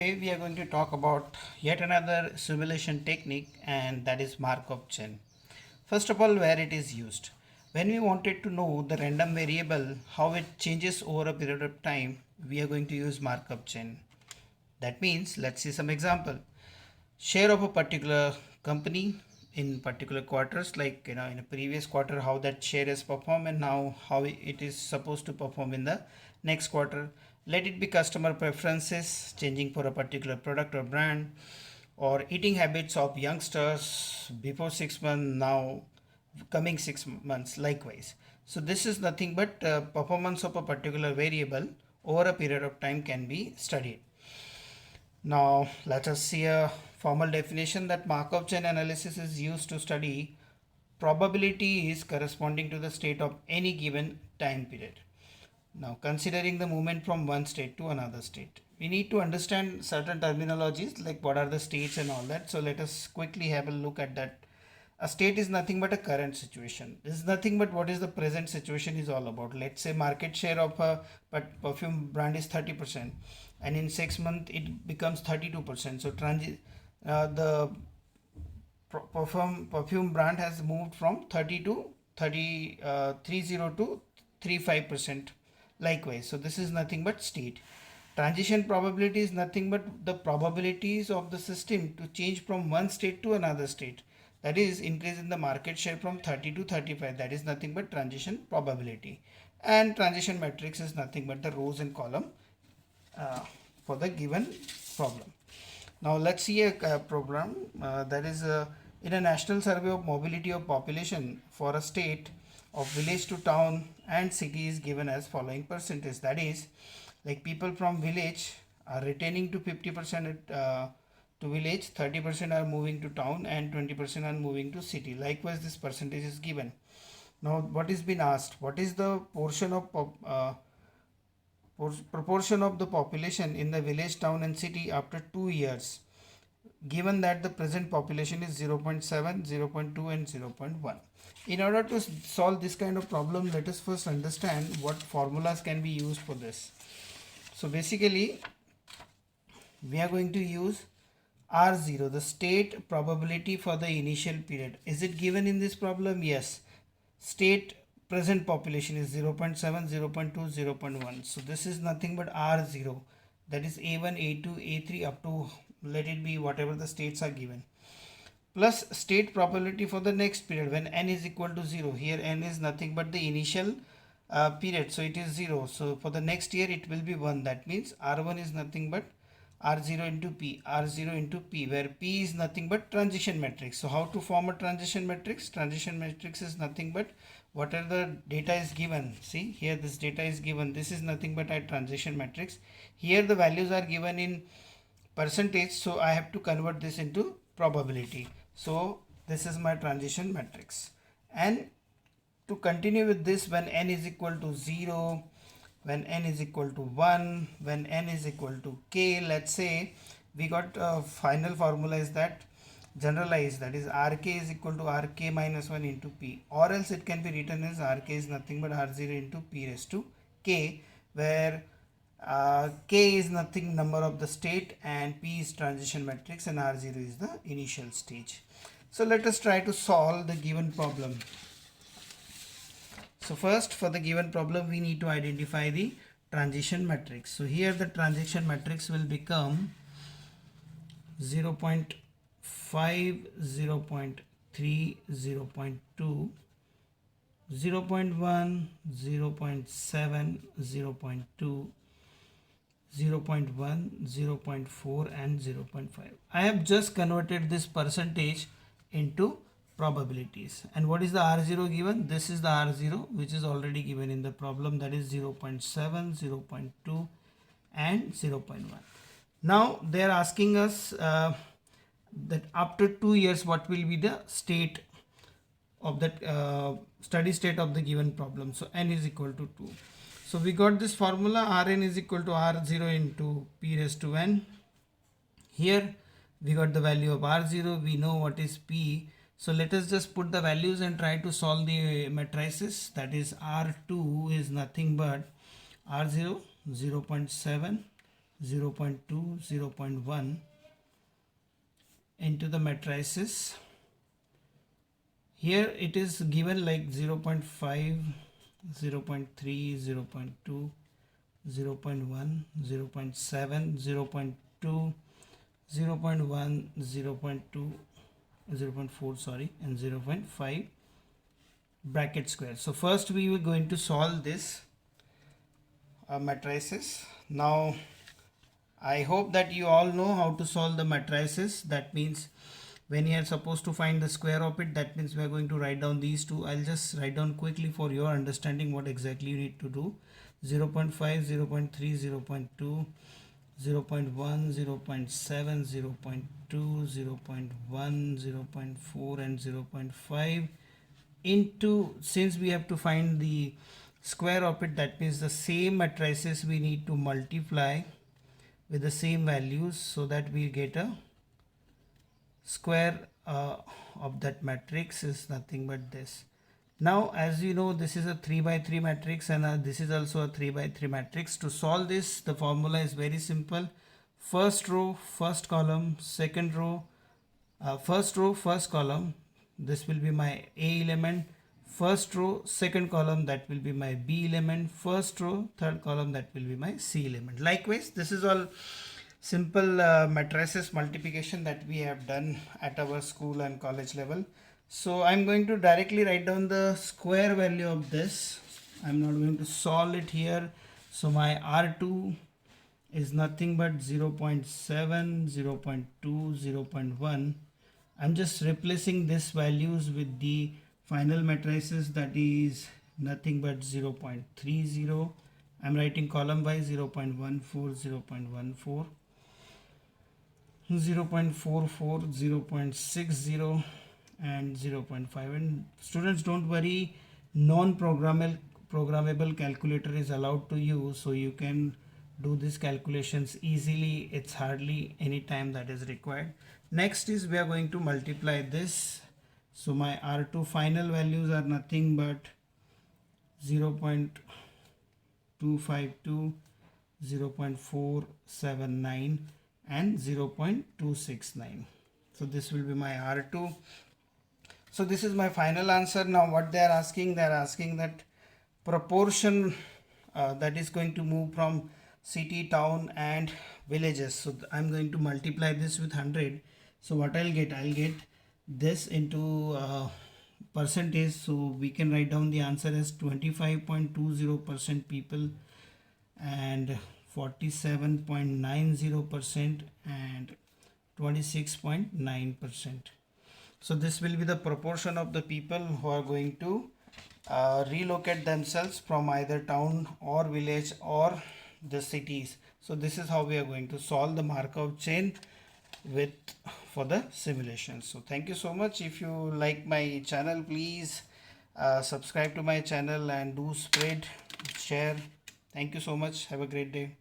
Today we are going to talk about yet another simulation technique, and that is Markov chain. First of all, where it is used. When we wanted to know the random variable, how it changes over a period of time, we are going to use Markov chain. That means, let's see some example. Share of a particular company in particular quarters, like in a previous quarter how that share has performed, and now how it is supposed to perform in the next quarter. Let it be customer preferences changing for a particular product or brand, or eating habits of youngsters before 6 months, now coming 6 months likewise. So this is nothing but performance of a particular variable over a period of time can be studied. Now let us see a formal definition that Markov chain analysis is used to study probabilities corresponding to the state of any given time period. Now considering the movement from one state to another state, we need to understand certain terminologies like what are the states and all that. So let us quickly have a look at that. A state is nothing but a current situation. This is nothing but what is the present situation is all about. Let's say market share of a perfume brand is 30%, and in 6 months it becomes 32%. So the perfume brand has moved from 30 to 30 30 to 35% likewise. So this is nothing but state. Transition probability is nothing but the probabilities of the system to change from one state to another state, that is increase in the market share from 30 to 35. That is nothing but transition probability. And transition matrix is nothing but the rows and column uh, for the given problem. Now let's see a program that is in a national survey of mobility of population for a state of village to town and city is given as following percentage. That is, like people from village are retaining to 50% to village, 30% are moving to town, and 20% are moving to city. Likewise, this percentage is given. Now, what is been asked? What is the portion of proportion of the population in the village, town, and city after 2 years? Given that the present population is 0.7, 0.2, and 0.1. In order to solve this kind of problem, let us first understand what formulas can be used for this. So basically, we are going to use R0, the state probability for the initial period. Is it given in this problem? Yes. State present population is 0.7, 0.2, 0.1. So this is nothing but R0. That is A1, A2, A3 up to, let it be whatever the states are given. Plus state probability for the next period when n is equal to 0. Here n is nothing but the initial period. So it is 0. So for the next year it will be 1. That means R1 is nothing but R0 into P, R0 into P, where P is nothing but transition matrix. So how to form a transition matrix? Transition matrix is nothing but whatever the data is given. See here this data is given. This is nothing but a transition matrix. Here the values are given in percentage. So I have to convert this into probability. So this is my transition matrix. And to continue with this, when n is equal to 0, when n is equal to 1, when n is equal to k, let's say we got a final formula is that generalized, that is rk is equal to rk minus 1 into p, or else it can be written as rk is nothing but r0 into p raised to k, where k is nothing number of the state and p is transition matrix and r0 is the initial stage. So let us try to solve the given problem. So first, for the given problem, we need to identify the transition matrix. So here the transition matrix will become 0 0.5, 0 0.3, 0 0.2, 0 0.1, 0 0.7, 0 0.2, 0 0.1, 0 0.4, and 0 0.5. I have just converted this percentage into probabilities. And what is the R0 given? This is the R0 which is already given in the problem, that is 0 0.7, 0 0.2, and 0 0.1. Now they are asking us that after 2 years what will be the state of that steady state of the given problem. So n is equal to 2. So we got this formula, Rn is equal to R0 into P raised to n. Here we got the value of R0, we know what is P. So let us just put the values and try to solve the matrices. That is R2 is nothing but R0 0.7, 0.2, 0.1 into the matrices. Here it is given like 0.5, 0.3, 0.2, 0.1, 0.7, 0.2, 0.1, 0.2, 0.4, sorry, and 0.5 bracket square. So first we were going to solve this matrices. Now I hope that you all know how to solve the matrices. That means when you are supposed to find the square of it, that means we are going to write down these two. I'll just write down quickly for your understanding what exactly you need to do. 0.5, 0.3, 0.2, 0.1, 0.7, 0.2, 0.1, 0.4 and 0.5 into, since we have to find the square of it, that means the same matrices we need to multiply with the same values so that we get a square of that matrix is nothing but this. Now as you know, this is a 3 by 3 matrix and this is also a 3 by 3 matrix. To solve this, the formula is very simple. First row, first column, second row, first row, first column, this will be my A element. First row, second column, that will be my B element. First row, third column, that will be my C element. Likewise, this is all simple matrices multiplication that we have done at our school and college level. So I'm going to directly write down the square value of this. I'm not going to solve it here. So my R2 is nothing but 0.7, 0.2, 0.1. I'm just replacing these values with the final matrices, that is nothing but 0.30. I'm writing column by 0.14, 0.14, 0.44, 0.60 and 0.5. And students, don't worry, non-programmable calculator is allowed to use, so you can do these calculations easily. It's hardly any time that is required. Next is we are going to multiply this. So my R2 final values are nothing but 0.252, 0.479 and 0.269. So this will be my R2. So this is my final answer. Now what they are asking that proportion that is going to move from city, town and villages. So I'm going to multiply this with 100. So what I'll get this into percentage. So we can write down the answer as 25.20% people and 47.90% and 26.9%. So this will be the proportion of the people who are going to relocate themselves from either town or village or the cities. So this is how we are going to solve the Markov chain for the simulation. So thank you so much. If you like my channel, please subscribe to my channel and do spread, share. Thank you so much. Have a great day.